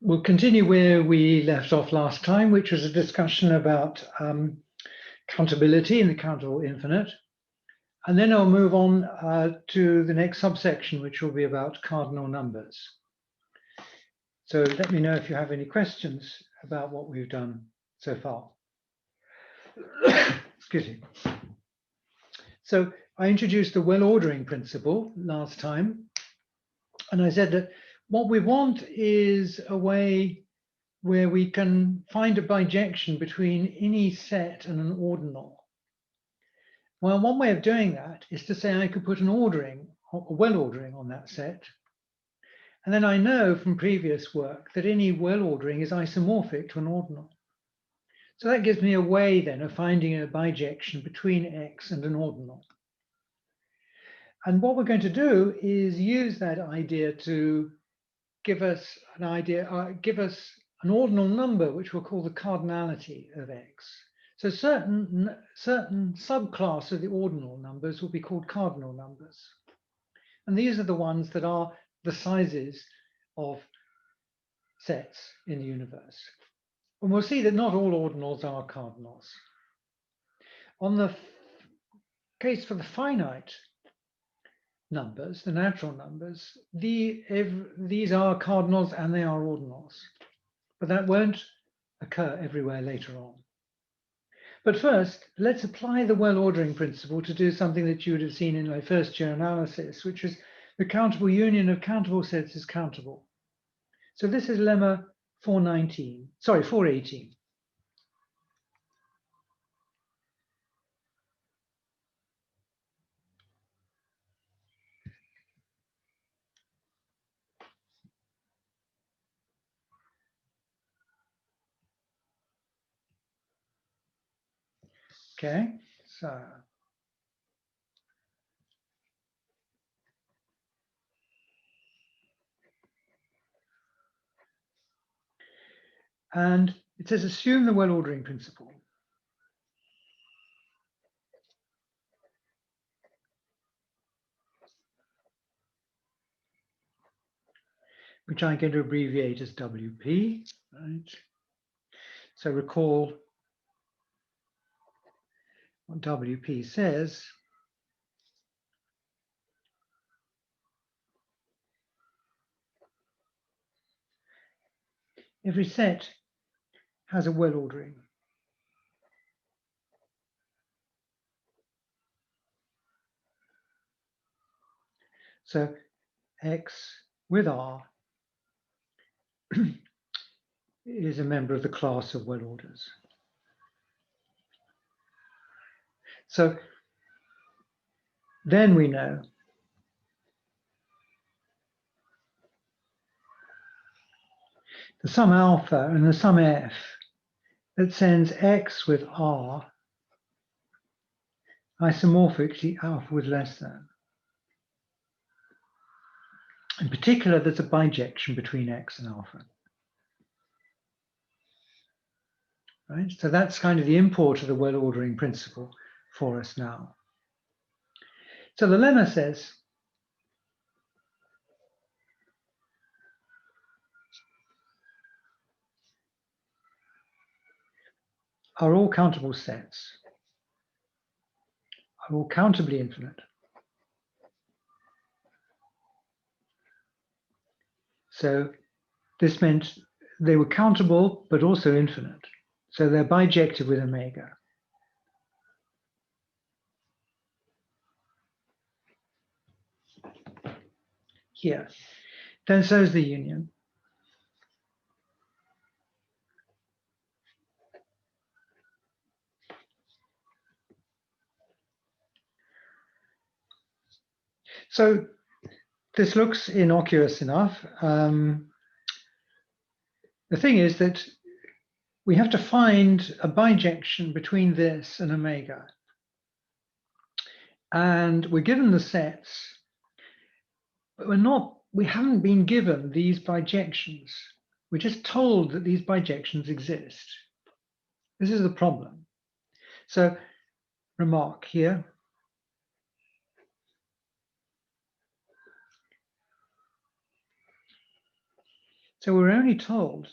We'll continue where we left off last time, which was a discussion about countability in the countable infinite. And then I'll move on to the next subsection, which will be about cardinal numbers. So let me know if you have any questions about what we've done so far. Excuse me. So I introduced the well-ordering principle last time, and I said that what we want is a way where we can find a bijection between any set and an ordinal. Well, one way of doing that is to say I could put an ordering, a well-ordering on that set. And then I know from previous work that any well-ordering is isomorphic to an ordinal. So that gives me a way then of finding a bijection between X and an ordinal. And what we're going to do is use that idea to give us an idea, give us an ordinal number, which we'll call the cardinality of X. So certain subclass of the ordinal numbers will be called cardinal numbers. And these are the ones that are the sizes of sets in the universe. And we'll see that not all ordinals are cardinals. On the case for the finite numbers, the natural numbers, these are cardinals and they are ordinals. But that won't occur everywhere later on. But first, let's apply the well-ordering principle to do something that you would have seen in my first year analysis, which is the countable union of countable sets is countable. So this is lemma 418. Okay, so and it says assume the well-ordering principle. Which I'm going to abbreviate as WP, right? So recall what WP says. Every set has a well-ordering. So X with R is a member of the class of well orders. So then we know the sum alpha and the sum F that sends X with R isomorphic to alpha with less than. In particular, there's a bijection between X and alpha. Right? So that's kind of the import of the well-ordering principle for us now. So the lemma says, are all countable sets, are all countably infinite. So this meant they were countable, but also infinite. So they're bijective with omega. Here. Then so is the union. So this looks innocuous enough. The thing is that we have to find a bijection between this and omega. And we're given the sets, but we haven't been given these bijections. We're just told that these bijections exist. This is the problem. So remark here. So we're only told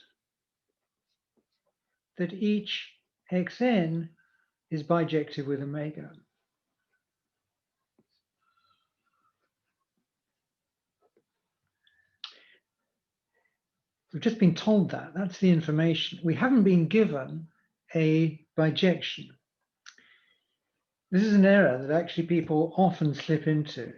that each xn is bijective with omega. We've just been told that. That's the information. We haven't been given a bijection. This is an error that actually people often slip into.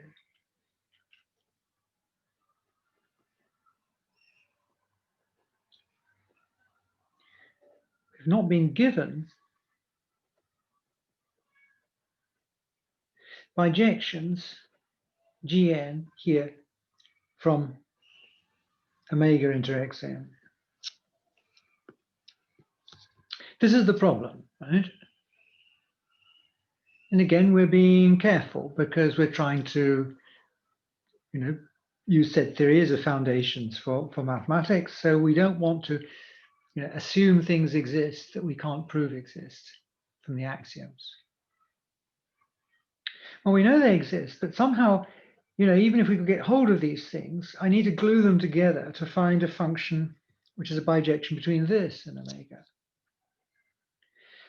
We've not been given bijections gn here from omega into xn. This is the problem, right? And again, we're being careful because we're trying to, use set theory as a foundations for mathematics. So we don't want to assume things exist that we can't prove exist from the axioms. Well, we know they exist, but somehow, even if we can get hold of these things, I need to glue them together to find a function which is a bijection between this and omega.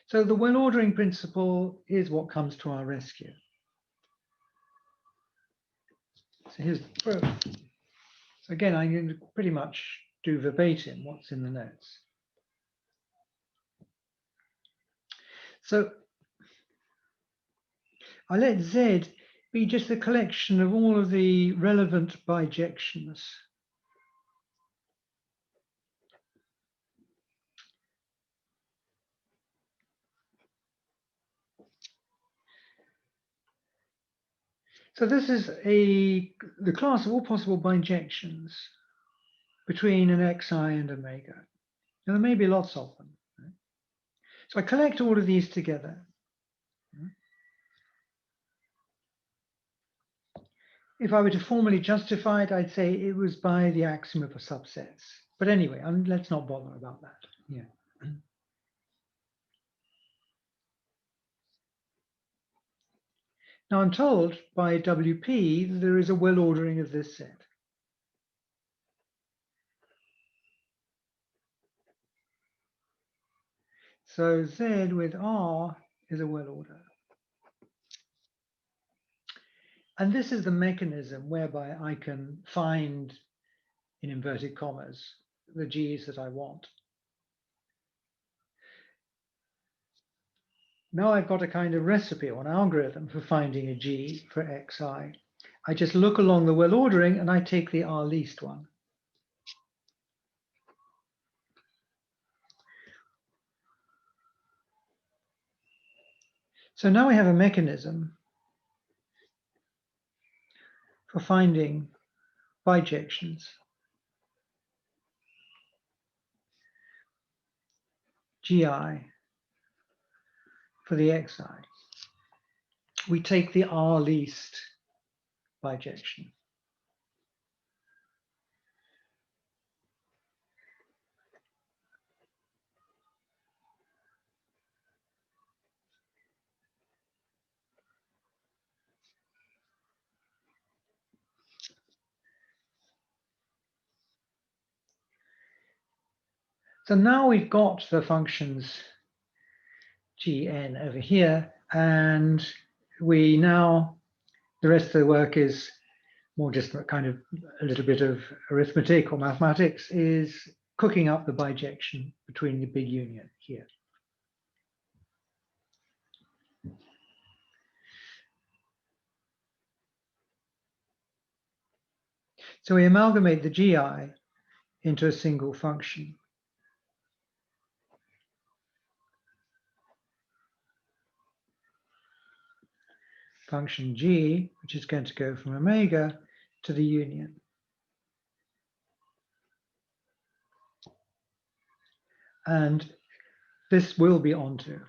So the well-ordering principle is what comes to our rescue. So here's the proof. So again, I'm going to pretty much do verbatim what's in the notes. So I let Z be just a collection of all of the relevant bijections. So this is the class of all possible bijections between an xi and omega. Now, there may be lots of them. Right? So I collect all of these together. If I were to formally justify it, I'd say it was by the axiom of subsets. But anyway, let's not bother about that. Yeah. Now I'm told by WP that there is a well ordering of this set. So Z with R is a well order. And this is the mechanism whereby I can find, in inverted commas, the G's that I want. Now I've got a kind of recipe or an algorithm for finding a G for Xi. I just look along the well ordering and I take the R least one. So now we have a mechanism for finding bijections. GI for the Xi. We take the R least bijection. So now we've got the functions Gn over here, and the rest of the work is more just kind of a little bit of arithmetic or mathematics, is cooking up the bijection between the big union here. So we amalgamate the GI into a single function. Function G, which is going to go from omega to the union. And this will be onto.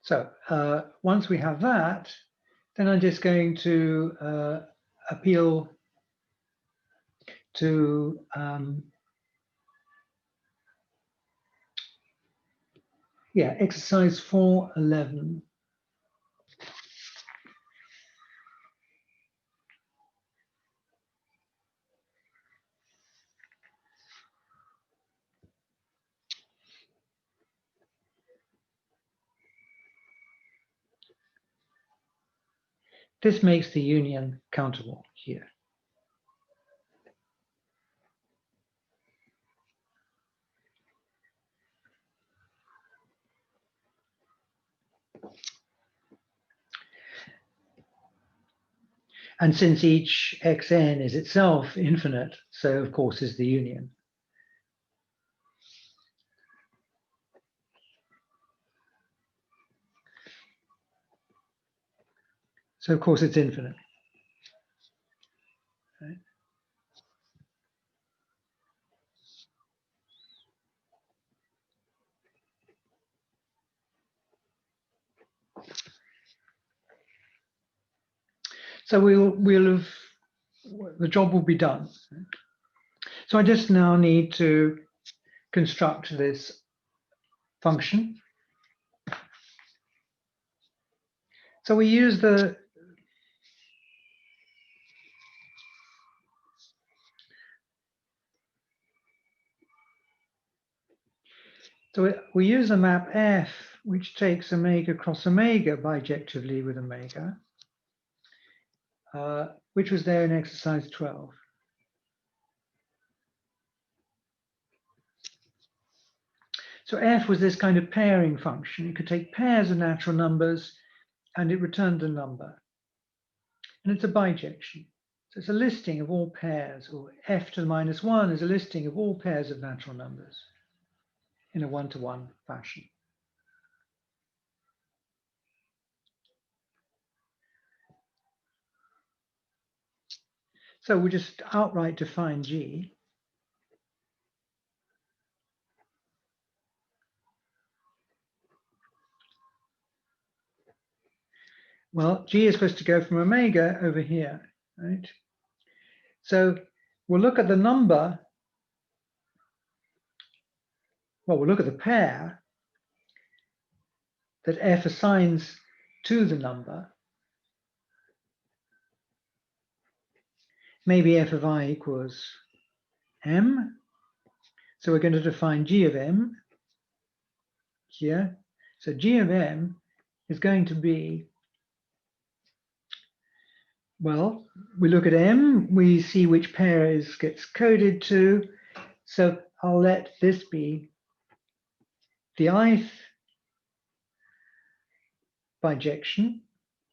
So once we have that, then I'm just going to appeal to exercise 411. This makes the union countable here. And since each xn is itself infinite, so of course is the union. So of course it's infinite. Right? So we'll have, the job will be done. So I just now need to construct this function. So we use the we use a map F, which takes omega cross omega bijectively with omega, which was there in exercise 12. So F was this kind of pairing function. It could take pairs of natural numbers and it returned a number. And it's a bijection. So it's a listing of all pairs, or F to the minus 1 is a listing of all pairs of natural numbers in a one-to-one fashion. So we just outright define G. Well, G is supposed to go from omega over here, right? So we'll look at the number. Well, we'll look at the pair that F assigns to the number. Maybe F of I equals M. So we're going to define G of M here. So G of M is going to be, well, we look at M, we see which pair gets coded to. So I'll let this be the ith bijection,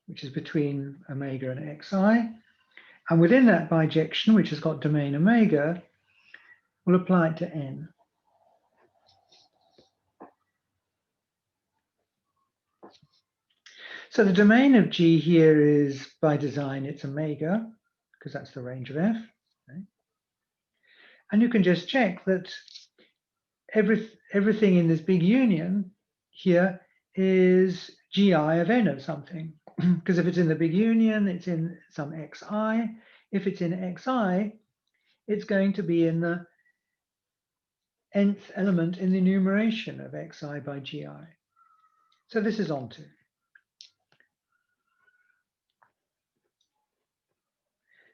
which is between omega and xi. And within that bijection, which has got domain omega, we'll apply it to n. So the domain of G here is, by design, it's omega, because that's the range of F. Right? And you can just check that everything in this big union here is Gi of n of something. Because if it's in the big union, it's in some xi. If it's in xi, it's going to be in the nth element in the enumeration of xi by gi. So this is onto.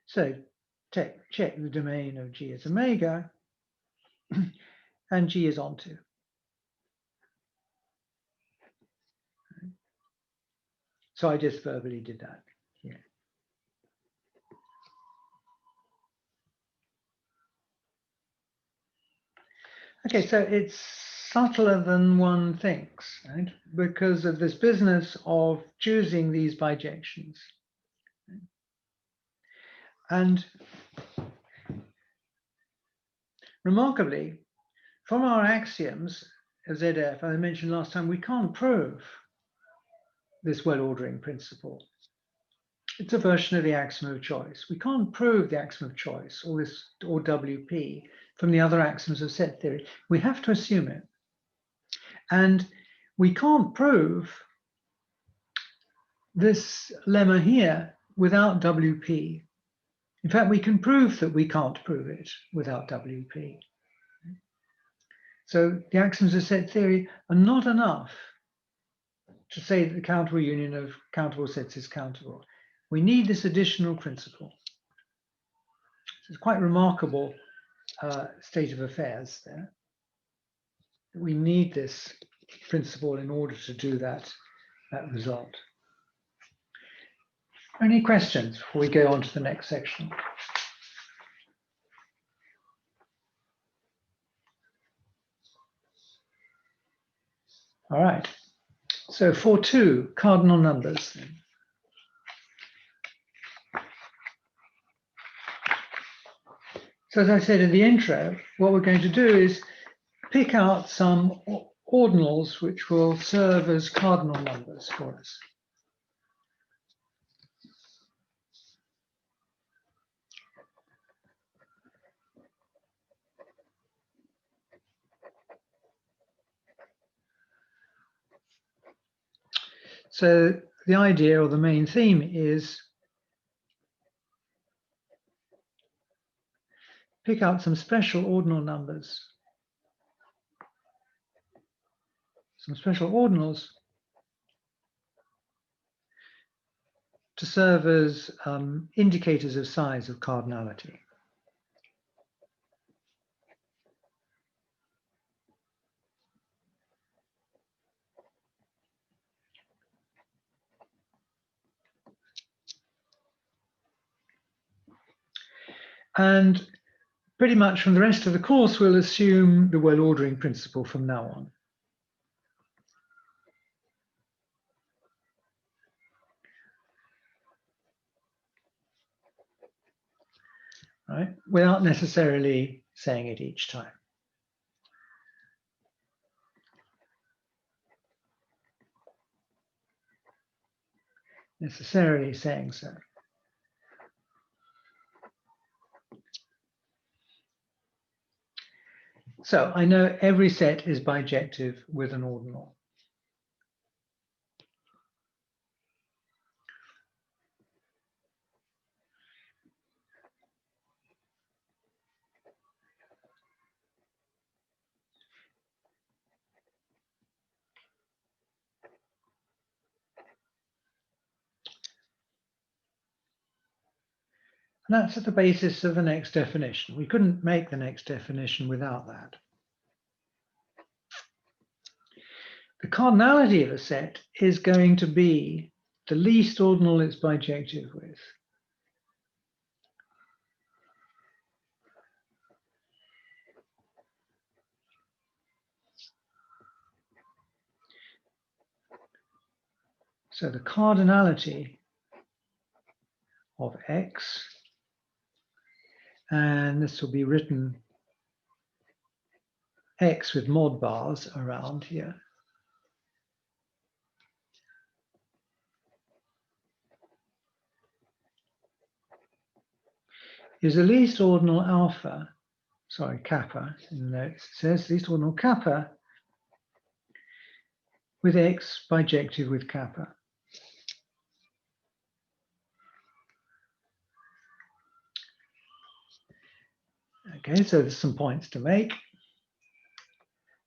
So check the domain of G as omega, and G is onto. So I just verbally did that here. Okay, so it's subtler than one thinks, right? Because of this business of choosing these bijections. And remarkably, from our axioms of ZF, I mentioned last time, we can't prove this well-ordering principle. It's a version of the axiom of choice. We can't prove the axiom of choice or WP from the other axioms of set theory. We have to assume it. And we can't prove this lemma here without WP. In fact, we can prove that we can't prove it without WP. So the axioms of set theory are not enough to say that the countable union of countable sets is countable. We need this additional principle. So it's quite remarkable state of affairs there. We need this principle in order to do that result. Any questions before we go on to the next section? All right. So for 2 cardinal numbers. So as I said in the intro, what we're going to do is pick out some ordinals which will serve as cardinal numbers for us. So the idea or the main theme is pick out some special ordinal numbers, some special ordinals to serve as indicators of size of cardinality. And pretty much from the rest of the course, we'll assume the well-ordering principle from now on. Right? Without necessarily saying it each time. Necessarily saying so. So I know every set is bijective with an ordinal. And that's at the basis of the next definition. We couldn't make the next definition without that. The cardinality of a set is going to be the least ordinal it's bijective with. So the cardinality of X, and this will be written X with mod bars around here, is the least ordinal alpha, sorry, kappa, in the notes it says least ordinal kappa with X bijective with kappa. Okay, so there's some points to make. Of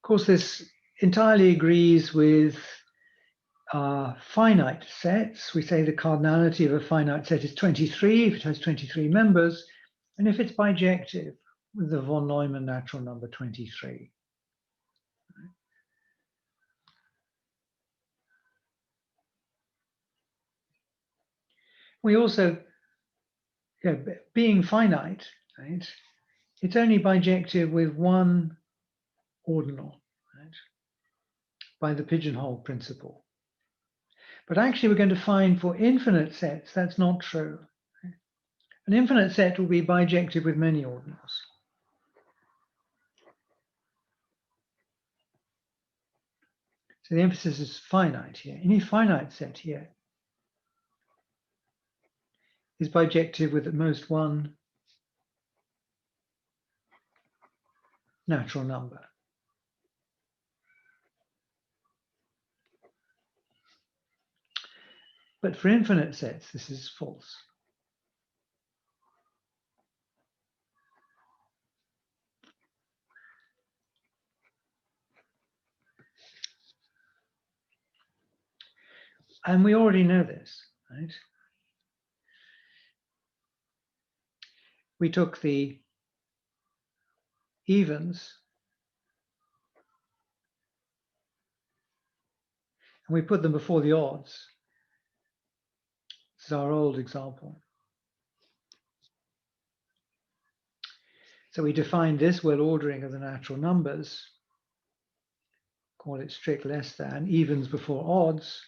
course, this entirely agrees with finite sets. We say the cardinality of a finite set is 23 if it has 23 members, and if it's bijective with the von Neumann natural number 23. We also, being finite, right, it's only bijective with one ordinal, right, by the pigeonhole principle. But actually, we're going to find for infinite sets, that's not true. An infinite set will be bijective with many ordinals. So the emphasis is finite here. Any finite set here is bijective with at most one natural number. But for infinite sets, this is false. And we already know this, right? We took the evens and we put them before the odds. This is our old example. So we defined this well ordering of the natural numbers, call it strict less than, evens before odds.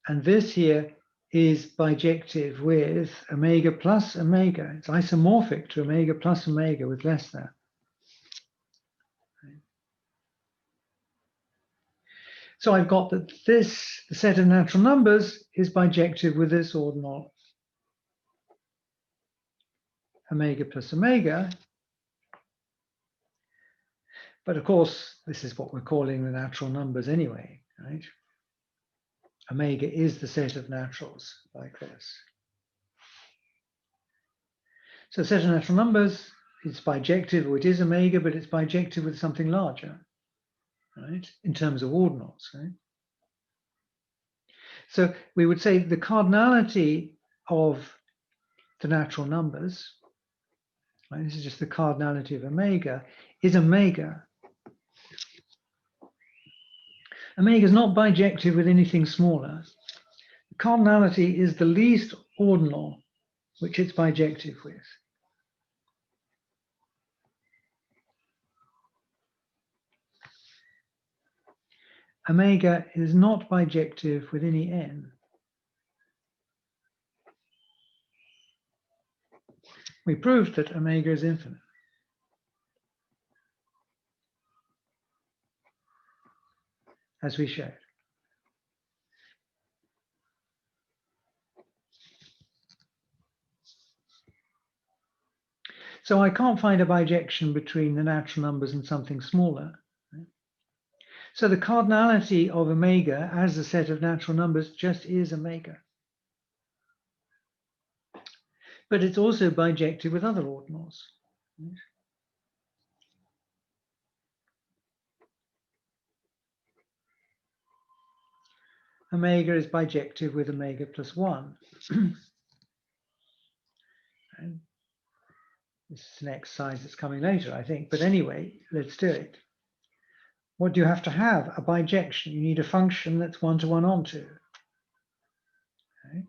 And this here is bijective with omega plus omega. It's isomorphic to omega plus omega with less than. So I've got that this, the set of natural numbers, is bijective with this ordinal omega plus omega. But of course, this is what we're calling the natural numbers anyway, right? Omega is the set of naturals like this. So set of natural numbers, it's bijective, or it is omega, but it's bijective with something larger, right? In terms of ordinals, right? So we would say the cardinality of the natural numbers, right? This is just the cardinality of omega, is omega. Omega is not bijective with anything smaller. The cardinality is the least ordinal which it's bijective with. Omega is not bijective with any n. We proved that omega is infinite. As we showed. So I can't find a bijection between the natural numbers and something smaller. So the cardinality of omega as a set of natural numbers just is omega. But it's also bijective with other ordinals. Omega is bijective with omega plus 1. And this is an exercise that's coming later, I think. But anyway, let's do it. What do you have to have? A bijection. You need a function that's one-to-one onto. Okay.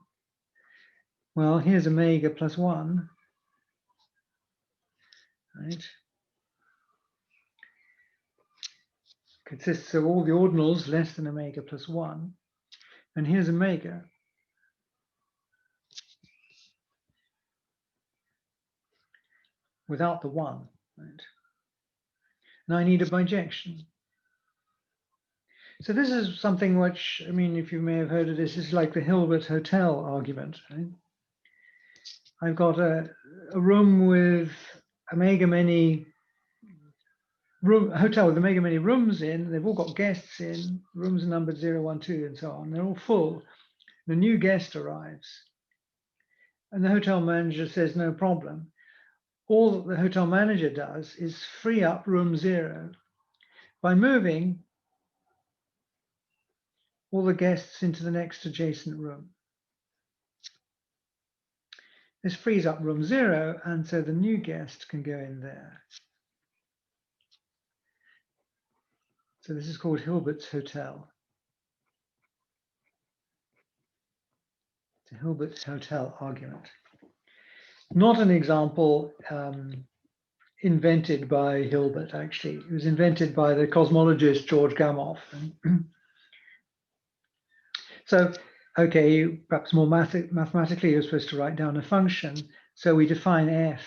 Well, here's omega plus 1. Right? Consists of all the ordinals less than omega plus 1. And here's omega. Without the 1. Right? Now I need a bijection. So this is something which, I mean, if you may have heard of this, is like the Hilbert hotel argument. Right? I've got a room with omega many hotel with omega many rooms in. They've all got guests in. Rooms are numbered 0, 1, 2, and so on. They're all full. The new guest arrives, and the hotel manager says no problem. All that the hotel manager does is free up room 0 by moving all the guests into the next adjacent room. This frees up room 0, and so the new guest can go in there. So this is called Hilbert's hotel. The Hilbert's hotel argument. Not an example invented by Hilbert, actually. It was invented by the cosmologist George Gamow. So, okay, perhaps more mathematically, you're supposed to write down a function. So we define f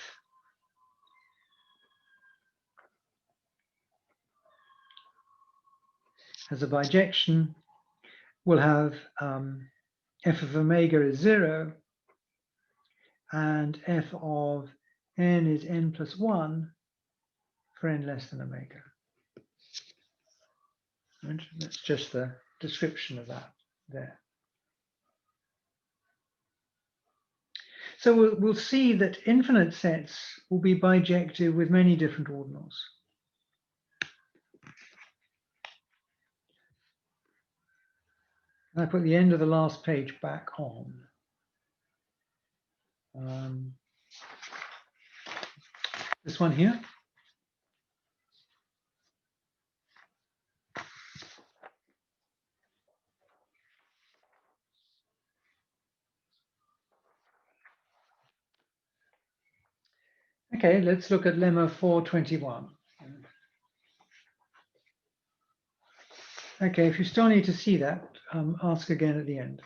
as a bijection. We'll have f of omega is 0, and f of n is n plus 1 for n less than omega. Right? That's just the description of that there. So we'll see that infinite sets will be bijective with many different ordinals. And I put the end of the last page back on. This one here. Okay, let's look at lemma 421. Okay, if you still need to see that, ask again at the end.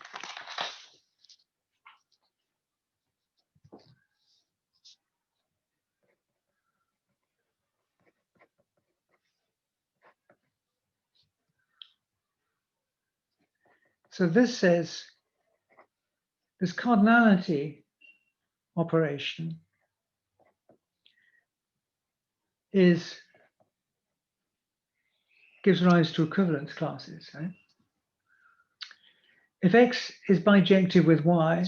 So this says this cardinality operation gives rise to equivalence classes. Right? If X is bijective with Y,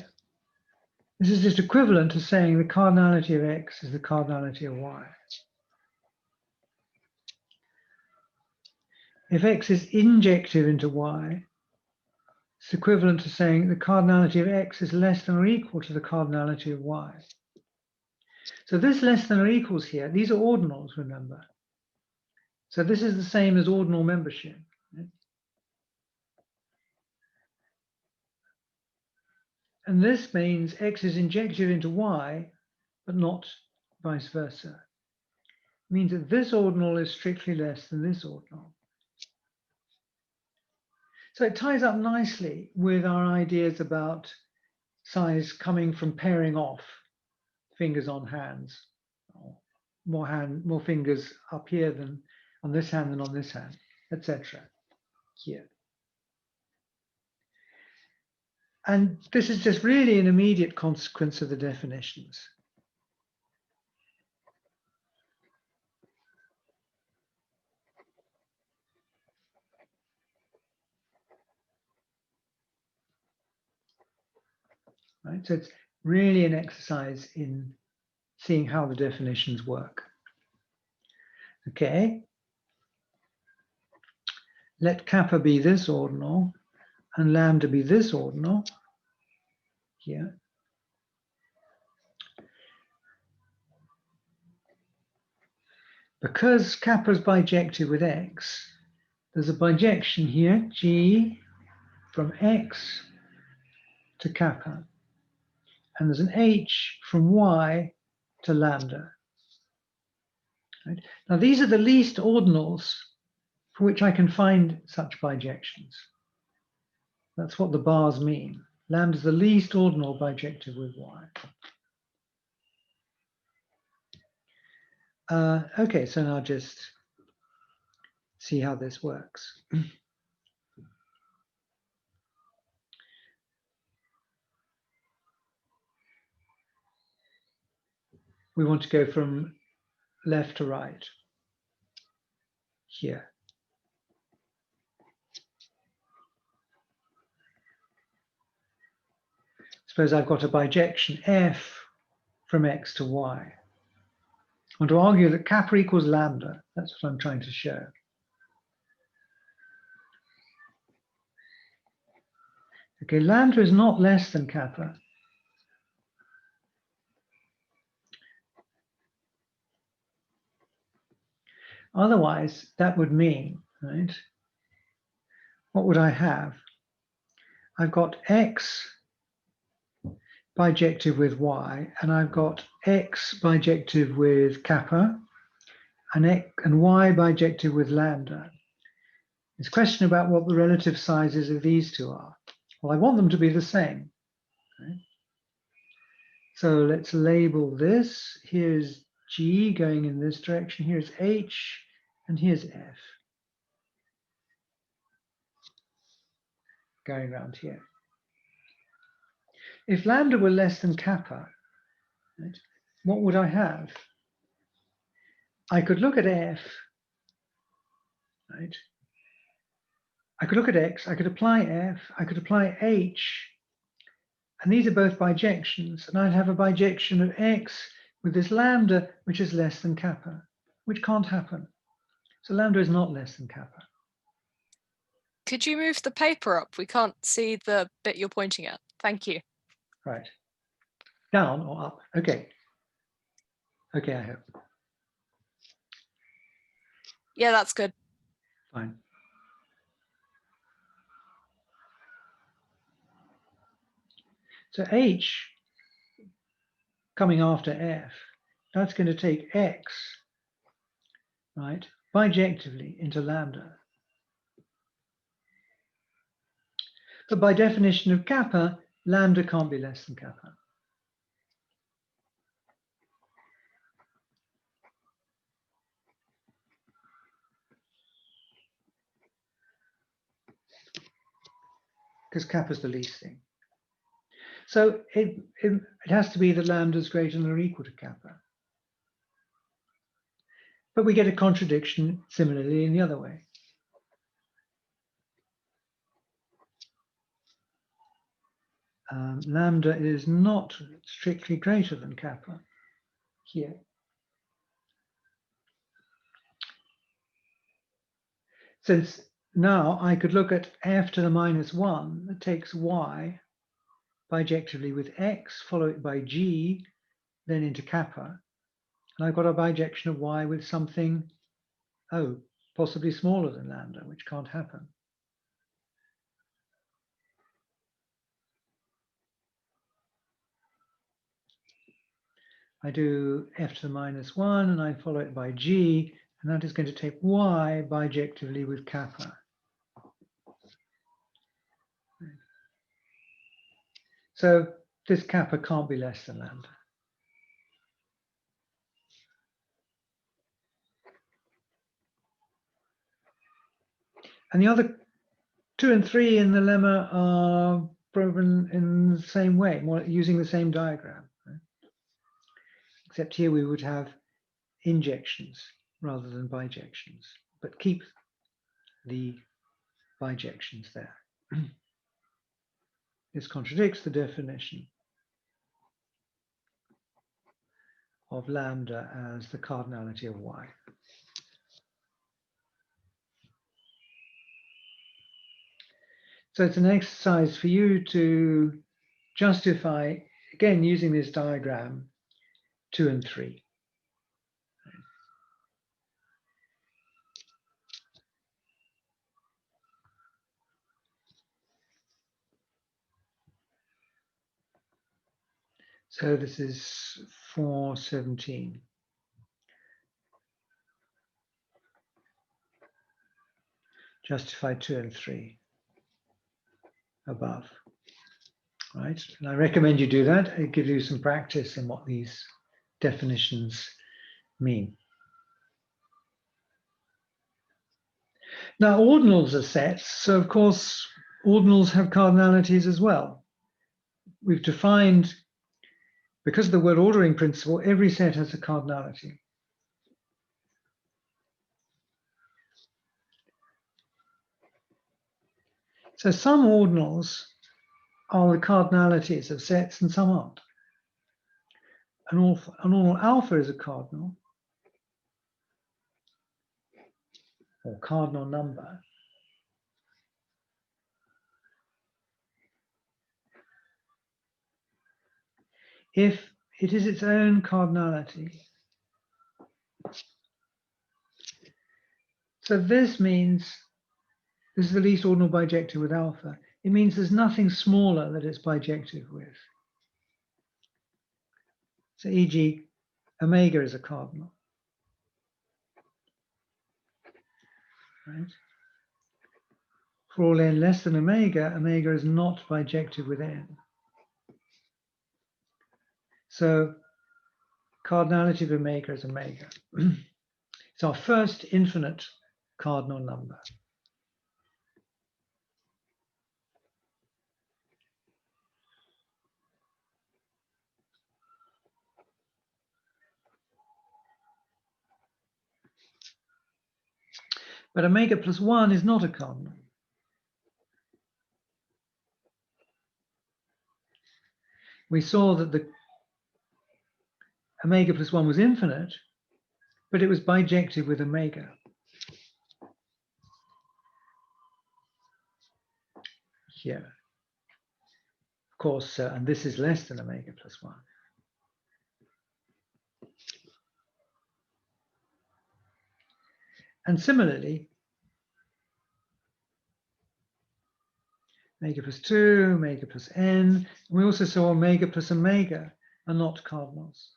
this is just equivalent to saying the cardinality of X is the cardinality of Y. If X is injective into Y, it's equivalent to saying the cardinality of X is less than or equal to the cardinality of Y. So this less than or equals here, these are ordinals, remember. So this is the same as ordinal membership. Right? And this means X is injective into Y, but not vice versa. It means that this ordinal is strictly less than this ordinal. So it ties up nicely with our ideas about size coming from pairing off fingers on hands. More fingers up here than on this hand than on this hand, etc. Here. And this is just really an immediate consequence of the definitions. Right? So it's really an exercise in seeing how the definitions work. Okay. Let kappa be this ordinal and lambda be this ordinal here. Because kappa is bijective with X, there's a bijection here, G from X to kappa. And there's an H from Y to lambda. Right? Now, these are the least ordinals for which I can find such bijections. That's what the bars mean. Lambda is the least ordinal bijective with Y. Okay, so now just see how this works. We want to go from left to right here. Suppose I've got a bijection F from X to Y. I want to argue that kappa equals lambda. That's what I'm trying to show. Okay, lambda is not less than kappa. Otherwise, that would mean, right? What would I have? I've got X bijective with Y, and I've got X bijective with kappa, and Y bijective with lambda. It's a question about what the relative sizes of these two are. Well, I want them to be the same. Right? So let's label this. Here's G going in this direction. Here's H, and here's F going around here. If lambda were less than kappa, right, what would I have? I could look at F, right? I could look at X, I could apply F, I could apply H, And these are both bijections. And I'd have a bijection of x with this lambda, which is less than kappa, which can't happen. So lambda is not less than kappa. Could you move the paper up? We can't see the bit you're pointing at. Thank you. Right. Down or up? Okay. Okay, I hope. Yeah, that's good. Fine. So H coming after F, that's going to take X, right, bijectively into lambda. But by definition of kappa, lambda can't be less than kappa. Because kappa is the least thing. So it has to be that lambda is greater than or equal to kappa. But we get a contradiction similarly in the other way. Lambda is not strictly greater than kappa here. Since now I could look at f to the minus 1 that takes y bijectively with x, follow it by g, then into kappa. And I've got a bijection of y with something, oh, possibly smaller than lambda, which can't happen. I do f to the minus 1 and I follow it by g, and that is going to take y bijectively with kappa. So this kappa can't be less than lambda. And the other 2 and 3 in the lemma are proven in the same way, more using the same diagram. Right? Except here we would have injections rather than bijections, but keep the bijections there. This contradicts the definition of lambda as the cardinality of y. So it's an exercise for you to justify, again, using this diagram, 2 and 3. So this is 417. Justify 2 and 3 above, right? And I recommend you do that. It gives you some practice in what these definitions mean. Now, ordinals are sets, so of course, ordinals have cardinalities as well. We've defined, because of the word ordering principle, every set has a cardinality. So some ordinals are the cardinalities of sets and some aren't. An ordinal alpha is a cardinal, or cardinal number, if it is its own cardinality. So this means, this is the least ordinal bijective with alpha. It means there's nothing smaller that it's bijective with. So e.g., omega is a cardinal. Right? For all n less than omega, omega is not bijective with n. So cardinality of omega is omega. It's our first infinite cardinal number. But omega plus 1 is not a cardinal. we saw that the omega plus 1 was infinite, but it was bijective with omega. Here. Of course, and this is less than omega plus 1. And similarly, omega plus 2, omega plus n. And we also saw omega plus omega are not cardinals.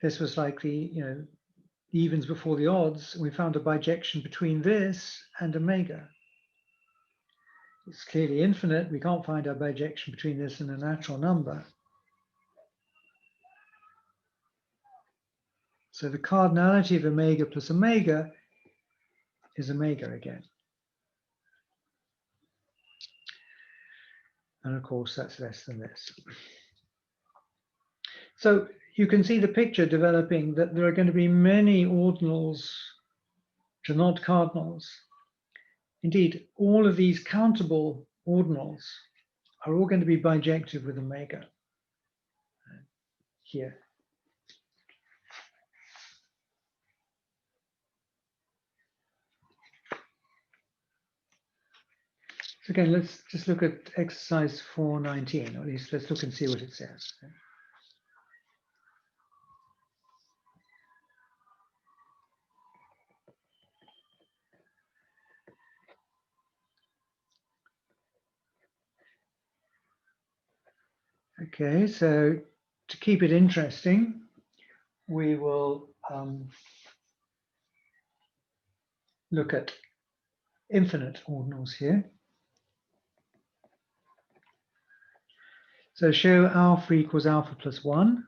This was like the evens before the odds. We found a bijection between this and omega. It's clearly infinite. We can't find a bijection between this and a natural number. So the cardinality of omega plus omega is omega again. And of course, that's less than this. So you can see the picture developing that there are going to be many ordinals which are not cardinals. Indeed, all of these countable ordinals are all going to be bijective with omega here. So again, let's just look at exercise 419, or at least let's look and see what it says. Okay, so to keep it interesting, we will look at infinite ordinals here. So show alpha equals alpha plus 1.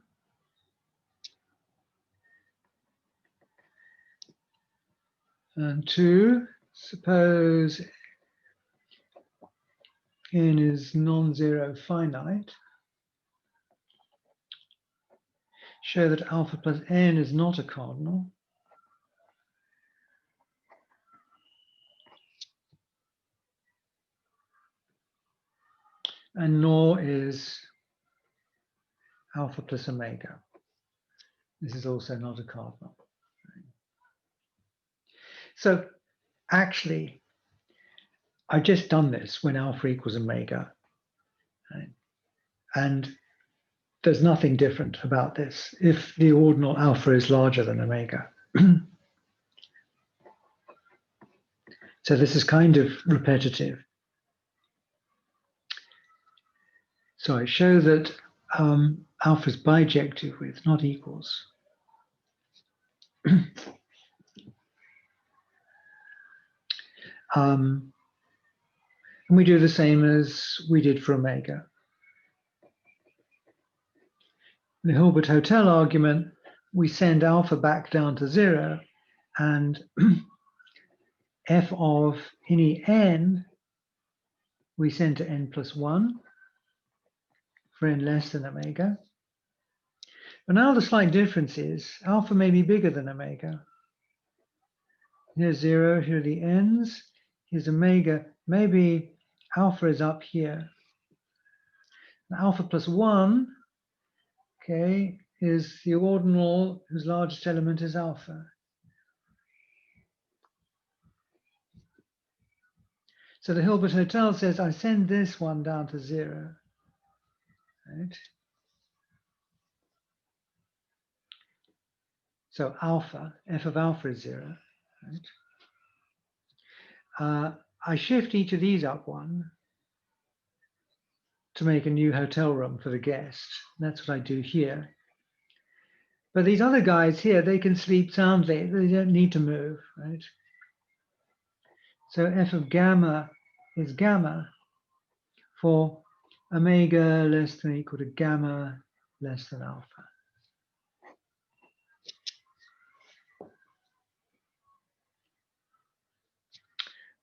And 2, suppose n is non-zero finite. Show that alpha plus n is not a cardinal. And nor is alpha plus omega. This is also not a cardinal. So actually, I've just done this when alpha equals omega. Right? And there's nothing different about this if the ordinal alpha is larger than omega. So this is kind of repetitive. So I show that alpha is bijective with, not equals. And we do the same as we did for omega. In the Hilbert Hotel argument, we send alpha back down to 0, and f of any n we send to n plus 1 for n less than omega. But now the slight difference is alpha may be bigger than omega. Here's 0, here are the n's, here's omega. Maybe alpha is up here. And alpha plus 1, okay, is the ordinal whose largest element is alpha. So the Hilbert Hotel says, I send this one down to 0. Right? So alpha, f of alpha is 0. Right? I shift each of these up 1 to make a new hotel room for the guest. That's what I do here. But these other guys here, they can sleep soundly. They don't need to move, right? So f of gamma is gamma for omega less than or equal to gamma less than alpha.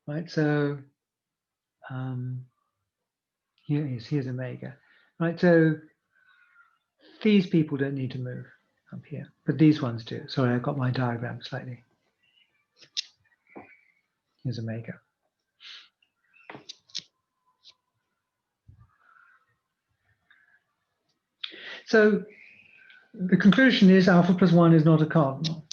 Right, so here's omega. Right, so these people don't need to move up here, but these ones do. Sorry, I got my diagram slightly. Here's omega. So the conclusion is alpha plus 1 is not a cardinal.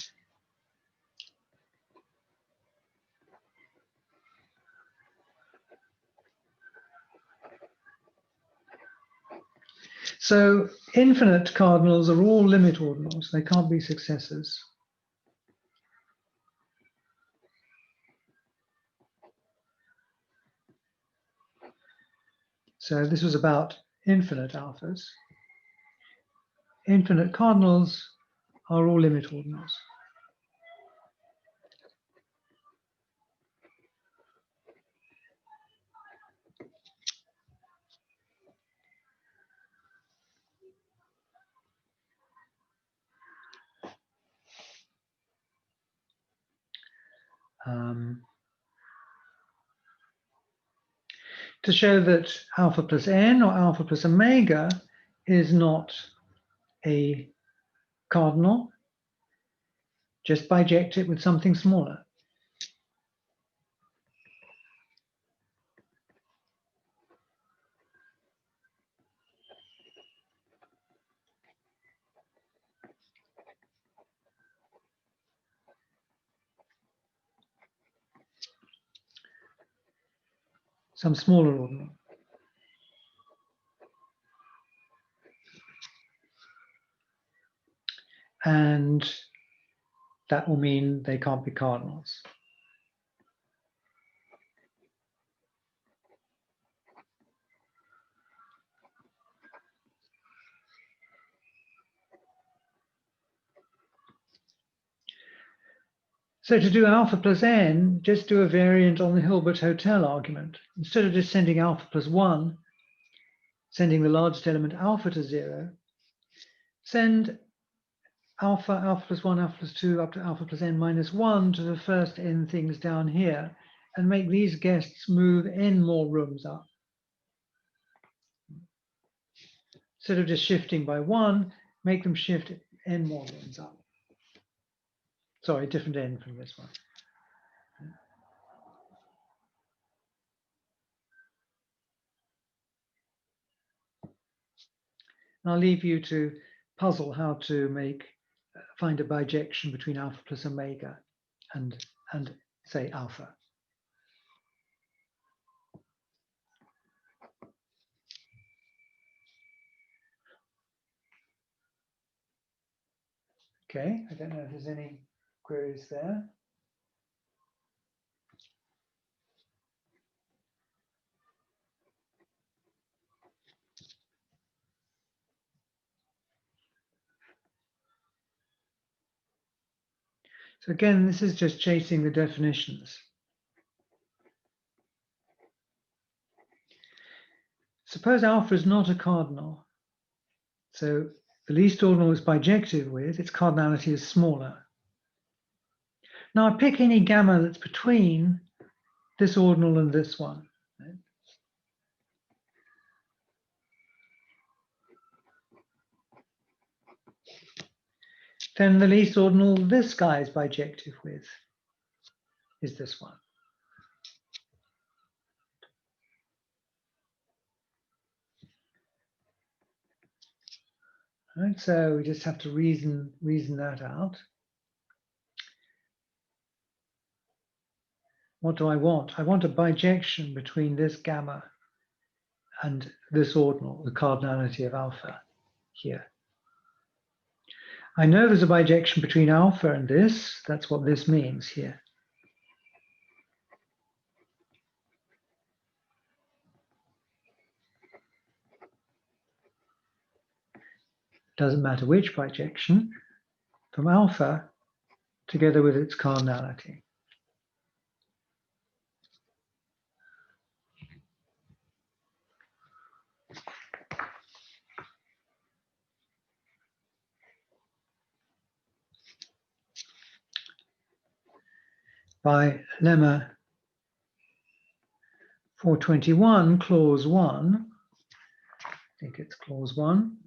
So infinite cardinals are all limit ordinals. They can't be successors. So this was about infinite alphas. Infinite cardinals are all limit ordinals. To show that alpha plus n or alpha plus omega is not a cardinal, just biject it with something smaller. Some smaller ordinal. And that will mean they can't be cardinals. So to do alpha plus n, just do a variant on the Hilbert Hotel argument. Instead of just sending alpha plus 1, sending the largest element alpha to 0, send alpha plus 1, alpha plus 2, up to alpha plus n minus 1 to the first n things down here, and make these guests move n more rooms up. Instead of just shifting by 1, make them shift n more rooms up. Sorry, different n from this one. I'll leave you to puzzle how to find a bijection between alpha plus omega and say alpha. Okay, I don't know if there's any queries there. So again, this is just chasing the definitions. Suppose alpha is not a cardinal. So the least ordinal is bijective with, its cardinality is smaller. Now I pick any gamma that's between this ordinal and this one. Right? Then the least ordinal this guy is bijective with is this one. Right, so we just have to reason that out. What do I want? I want a bijection between this gamma and this ordinal, the cardinality of alpha here. I know there's a bijection between alpha and this. That's what this means here. Doesn't matter which bijection, from alpha together with its cardinality. By lemma 421, clause 1, I think it's clause 1,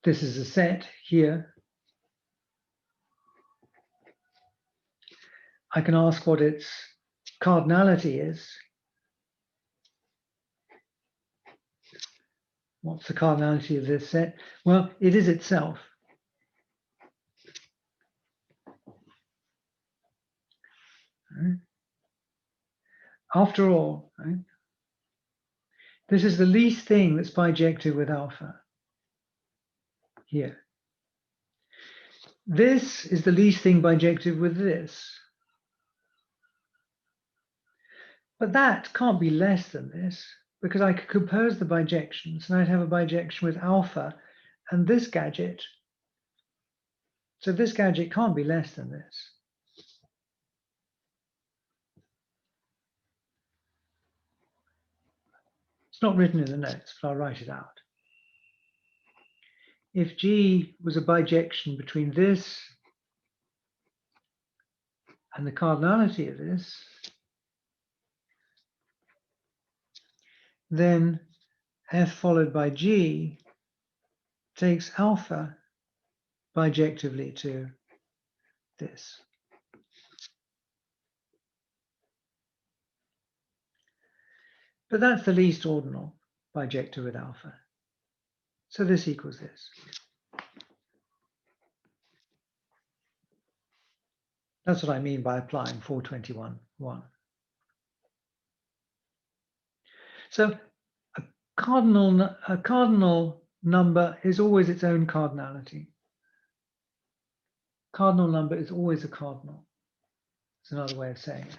this is a set here. I can ask what its cardinality is. What's the cardinality of this set? Well, it is itself. Right. After all, right, this is the least thing that's bijective with alpha here. This is the least thing bijective with this. But that can't be less than this, because I could compose the bijections and I'd have a bijection with alpha and this gadget. So this gadget can't be less than this. It's not written in the notes, but I'll write it out. If G was a bijection between this and the cardinality of this, then F followed by G takes alpha bijectively to this. But that's the least ordinal bijective with alpha. So this equals this. That's what I mean by applying 421.1. So a cardinal number is always its own cardinality. Cardinal number is always a cardinal. It's another way of saying it.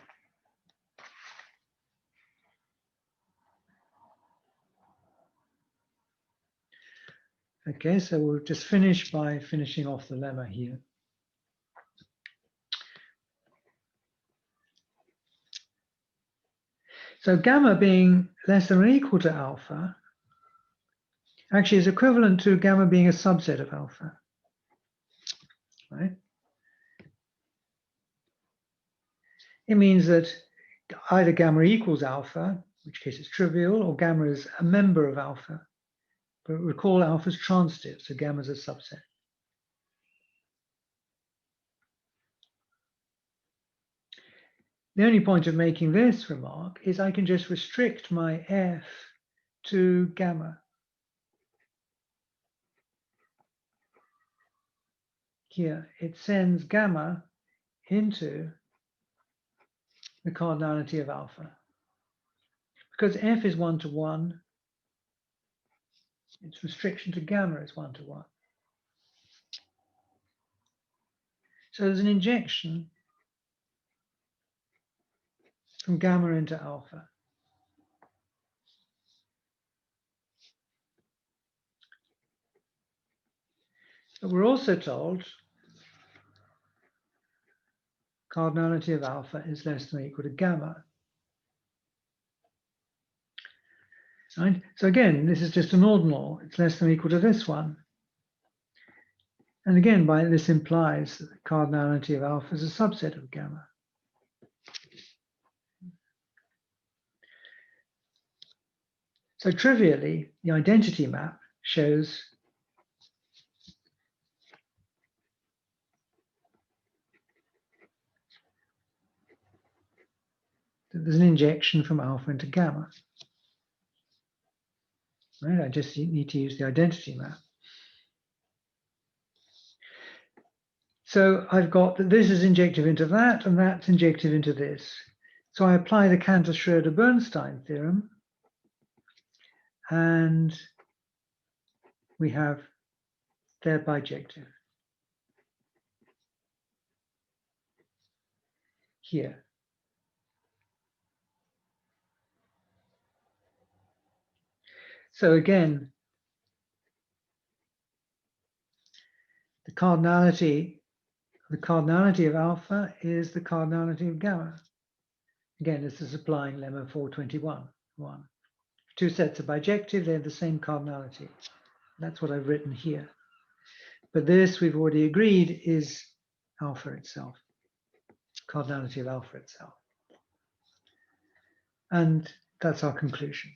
Okay, so we'll just finish by finishing off the lemma here. So gamma being less than or equal to alpha actually is equivalent to gamma being a subset of alpha, right? It means that either gamma equals alpha, in which case it's trivial, or gamma is a member of alpha. But recall alpha is transitive, so gamma is a subset. The only point of making this remark is I can just restrict my F to gamma. Here, it sends gamma into the cardinality of alpha. Because F is 1-to-1, its restriction to gamma is 1-to-1. So there's an injection from gamma into alpha. But we're also told cardinality of alpha is less than or equal to gamma. Right? So again, this is just an ordinal. It's less than or equal to this one. And again, by this implies that the cardinality of alpha is a subset of gamma. So trivially, the identity map shows that there's an injection from alpha into gamma. Right? I just need to use the identity map. So I've got that this is injective into that, and that's injective into this. So I apply the Cantor-Schroeder-Bernstein theorem, and we have their bijective here. So again, the cardinality of alpha is the cardinality of gamma. Again, this is applying lemma 421.1. Two sets are bijective, they have the same cardinality. That's what I've written here. But this, we've already agreed, is alpha itself, cardinality of alpha itself. And that's our conclusion.